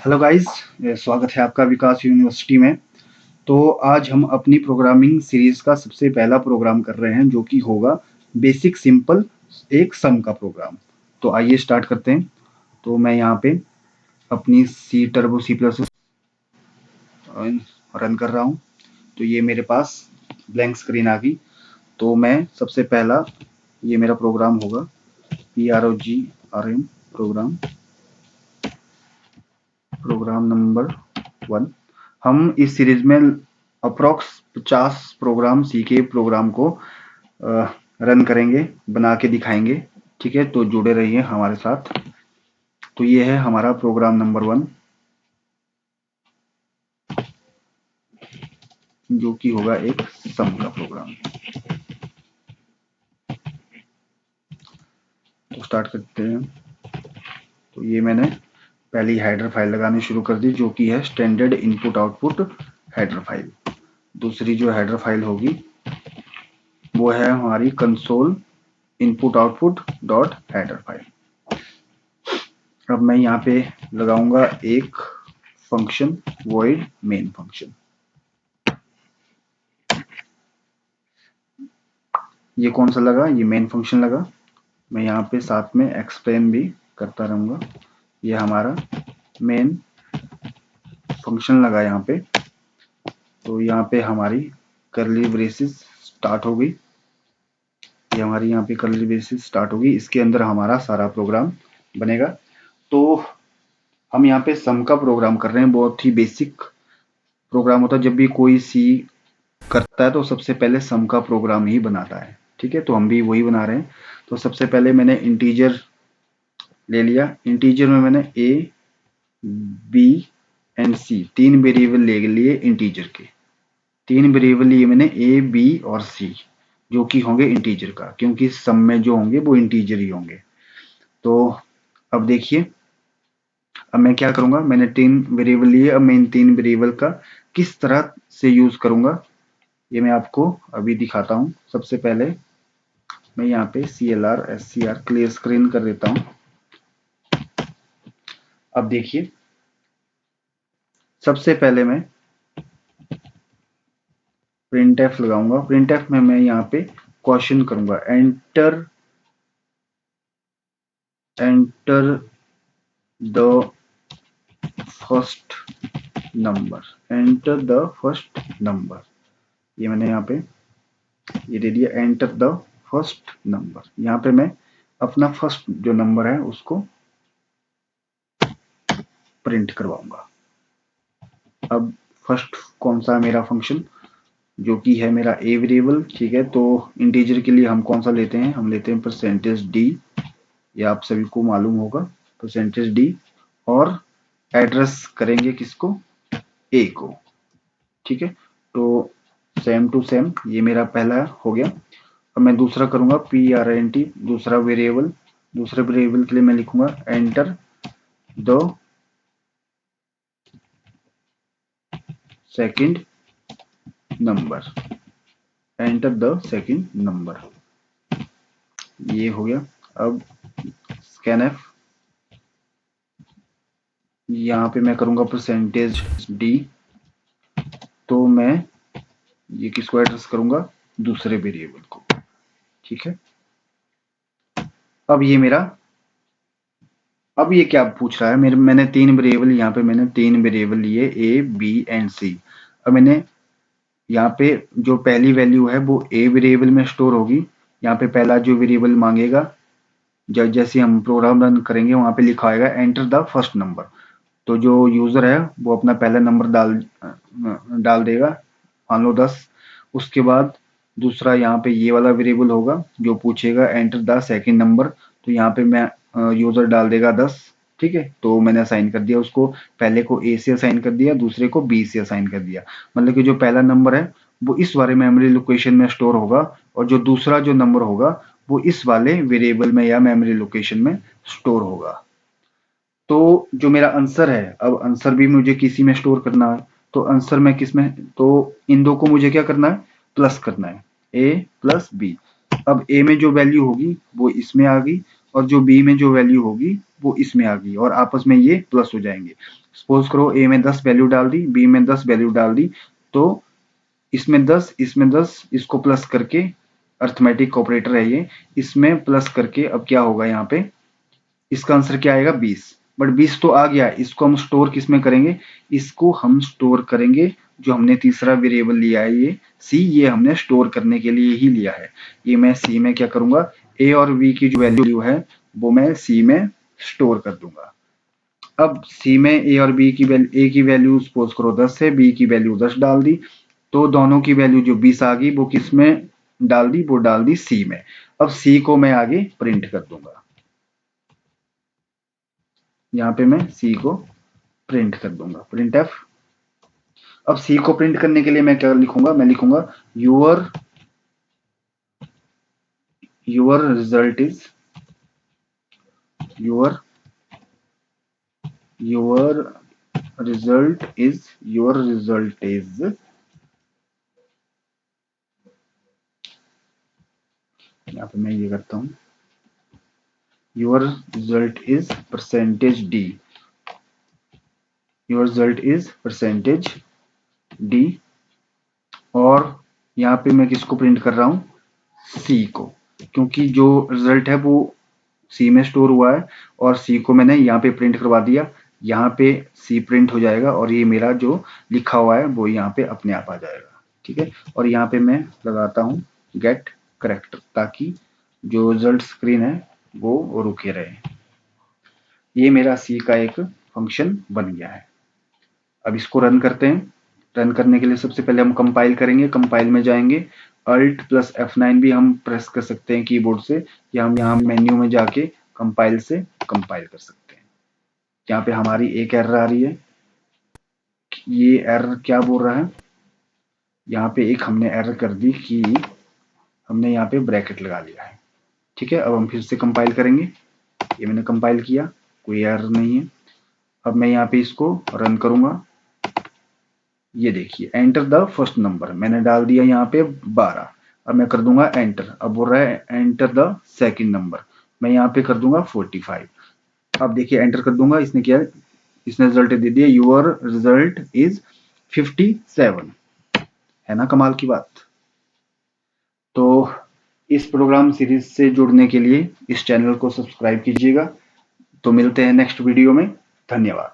Hello guys, स्वागत है आपका विकास यूनिवर्सिटी में। तो आज हम अपनी प्रोग्रामिंग सीरीज का सबसे पहला प्रोग्राम कर रहे हैं, जो कि होगा बेसिक सिंपल एक सम का प्रोग्राम। तो आइए स्टार्ट करते हैं। तो मैं यहाँ पे अपनी सी टर्बो सी प्लस रन कर रहा हूँ। तो ये मेरे पास ब्लैंक स्क्रीन आ गई। तो मैं सबसे पहला ये मेरा प्रोग्राम होगा PROGRAM प्रोग्राम नंबर 1। हम इस सीरीज में अप्रोक्स 50 प्रोग्राम सी के प्रोग्राम को रन करेंगे, बना के दिखाएंगे। ठीक है, तो जुड़े रहिए हमारे साथ। तो ये है हमारा प्रोग्राम नंबर 1, जो कि होगा एक सम का प्रोग्राम। तो स्टार्ट करते हैं। तो ये मैंने पहली हेडर फाइल लगानी शुरू कर दी, जो कि है standard input output header file. दूसरी जो हेडर फाइल होगी वो है हमारी console input output dot header file. अब मैं यहाँ पे लगाऊंगा एक फंक्शन void मेन फंक्शन। ये कौन सा लगा? ये मेन फंक्शन लगा। मैं यहाँ पे साथ में एक्सप्लेन भी करता रहूंगा। ये हमारा मेन फंक्शन लगा यहाँ पे। तो यहाँ पे हमारी करली ब्रेसेस स्टार्ट हो गई। ये हमारी यहाँ पे करली ब्रेसेस स्टार्ट होगी। इसके अंदर हमारा सारा प्रोग्राम बनेगा। तो हम यहाँ पे सम का प्रोग्राम कर रहे हैं। बहुत ही बेसिक प्रोग्राम होता है। जब भी कोई सी करता है तो सबसे पहले सम का प्रोग्राम ही बनाता है। ठीक है, तो हम भी वही बना रहे हैं। तो सबसे पहले मैंने इंटीजर ले लिया। इंटीजर में मैंने ए बी एंड सी तीन वेरिएबल ले लिए। इंटीजर के तीन वेरिएबल लिए मैंने ए बी और सी, जो कि होंगे इंटीजर का, क्योंकि सम में जो होंगे वो इंटीजर ही होंगे। तो अब देखिए, अब मैं क्या करूंगा, मैंने तीन वेरिएबल लिए। अब मैं इन तीन वेरिएबल का किस तरह से यूज करूंगा ये मैं आपको अभी दिखाता हूं। सबसे पहले मैं यहाँ पे CLR SCR क्लियर स्क्रीन कर देता हूं। अब देखिए, सबसे पहले मैं printf लगाऊंगा। printf में मैं यहाँ पे क्वेश्चन करूंगा, enter the first number, enter the first number. ये मैंने यहाँ पे ये दे दिया, एंटर द फर्स्ट नंबर। यहाँ पे मैं अपना फर्स्ट जो नंबर है उसको प्रिंट करवाऊंगा। अब फर्स्ट कौन सा मेरा फंक्शन, जो कि है मेरा ए वेरिएबल। ठीक है, तो इंटीजर के लिए हम कौन सा लेते हैं? हम लेते हैं %d। ये आप सभी को मालूम होगा, %d। और एड्रेस करेंगे किसको? ए को। ठीक है, तो सेम टू सेम ये मेरा पहला हो गया। अब मैं दूसरा करूंगा print, दूसरा वेरिएबल। दूसरे वेरिएबल के लिए मैं लिखूंगा enter the second number, enter the second number. ये हो गया। अब scanf, यहाँ पे मैं करूंगा %d। तो मैं ये किसको एड्रेस करूंगा? दूसरे वेरिएबल को। ठीक है, अब ये मेरा, अब ये क्या पूछ रहा है? मैंने तीन वेरिएबल, यहाँ पे मैंने तीन वेरिएबल लिए ए बी एंड सी। अब मैंने यहाँ पे जो पहली वैल्यू है वो ए वेरिएबल में स्टोर होगी। यहाँ पे पहला जो वेरिएबल मांगेगा, जैसे हम प्रोग्राम रन करेंगे वहां पे लिखा आएगा एंटर द फर्स्ट नंबर। तो जो यूजर है वो अपना पहला नंबर डाल देगा, मान लो 10। उसके बाद दूसरा यहाँ पे ये वाला वेरिएबल होगा जो पूछेगा एंटर द सेकंड नंबर। तो यहाँ पे मैं यूजर डाल देगा 10। ठीक है, तो मैंने असाइन कर दिया उसको। पहले को ए से असाइन कर दिया, दूसरे को बी से असाइन कर दिया। मतलब कि जो पहला नंबर है वो इस वाले मेमोरी लोकेशन में स्टोर होगा, और जो दूसरा जो नंबर होगा वो इस वाले वेरिएबल में या मेमोरी लोकेशन में स्टोर होगा। तो जो मेरा आंसर है, अब आंसर भी मुझे किसी में स्टोर करना है। तो आंसर में किस में? तो इन दो को मुझे क्या करना है? प्लस करना है, a + b। अब a में जो वैल्यू होगी वो इसमें आ गई, और जो b में जो वैल्यू होगी वो इसमें आ गई और आपस में ये प्लस हो जाएंगे। सपोज करो ए में 10 वैल्यू डाल दी, बी में 10 वैल्यू डाल दी, तो इसमें 10 इसमें 10 इसको प्लस करके, अर्थमेटिक ऑपरेटर है ये, इसमें प्लस करके अब क्या होगा यहाँ पे, इसका आंसर क्या आएगा 20। बट 20 तो आ गया, इसको हम स्टोर किस में करेंगे, इसको हम स्टोर करेंगे जो हमने तीसरा वेरिएबल लिया है ये सी, ये हमने स्टोर करने के लिए ही लिया है। ये मैं सी में क्या करूंगा, ए और बी की जो वैल्यू है वो मैं सी में स्टोर कर दूंगा। अब सी में ए और बी की वैल्यू, ए की वैल्यू सपोज करो 10 है, बी की वैल्यू 10 डाल दी, तो दोनों की वैल्यू जो 20 आ गई वो किस में डाल दी, वो डाल दी सी में। अब सी को मैं आगे प्रिंट कर दूंगा, यहाँ पे मैं सी को प्रिंट कर दूंगा, प्रिंट एफ। अब सी को प्रिंट करने के लिए मैं क्या लिखूंगा, मैं लिखूंगा your result is your result is यहाँ पे मैं ये करता हूं, your result is percentage D, your result is percentage D. और यहाँ पे मैं किसको प्रिंट कर रहा हूँ, सी को, क्योंकि जो रिजल्ट है वो सी में स्टोर हुआ है और सी को मैंने यहाँ पे प्रिंट करवा दिया, यहाँ पे सी प्रिंट हो जाएगा और ये मेरा जो लिखा हुआ है वो यहाँ पे अपने आप आ जाएगा। ठीक है, और यहाँ पे मैं लगाता हूँ गेट करेक्टर, ताकि जो रिजल्ट स्क्रीन है वो रुके रहे। ये मेरा सी का एक फंक्शन बन गया है। अब इसको रन करते हैं। रन करने के लिए सबसे पहले हम कंपाइल करेंगे, कंपाइल में जाएंगे, अल्ट प्लस F9 भी हम प्रेस कर सकते हैं कीबोर्ड से, या हम यहाँ मेन्यू में जाके कंपाइल से कंपाइल कर सकते हैं। यहाँ पे हमारी एक एरर आ रही है, ये एरर क्या बोल रहा है, यहाँ पे एक हमने एरर कर दी कि हमने यहाँ पे ब्रैकेट लगा लिया है। ठीक है, अब हम फिर से कंपाइल करेंगे, ये मैंने कंपाइल किया, कोई एरर नहीं है। अब मैं यहाँ पे इसको रन करूंगा, ये देखिए एंटर द फर्स्ट नंबर, मैंने डाल दिया यहाँ पे 12। अब मैं कर दूंगा एंटर, अब बोल रहा है एंटर द सेकंड नंबर, मैं यहाँ पे कर दूंगा 45। अब देखिए एंटर कर दूंगा, इसने क्या, इसने रिजल्ट दे दिया, यूर रिजल्ट इज 57। है ना कमाल की बात। तो इस प्रोग्राम सीरीज से जुड़ने के लिए इस चैनल को सब्सक्राइब कीजिएगा। तो मिलते हैं नेक्स्ट वीडियो में, धन्यवाद।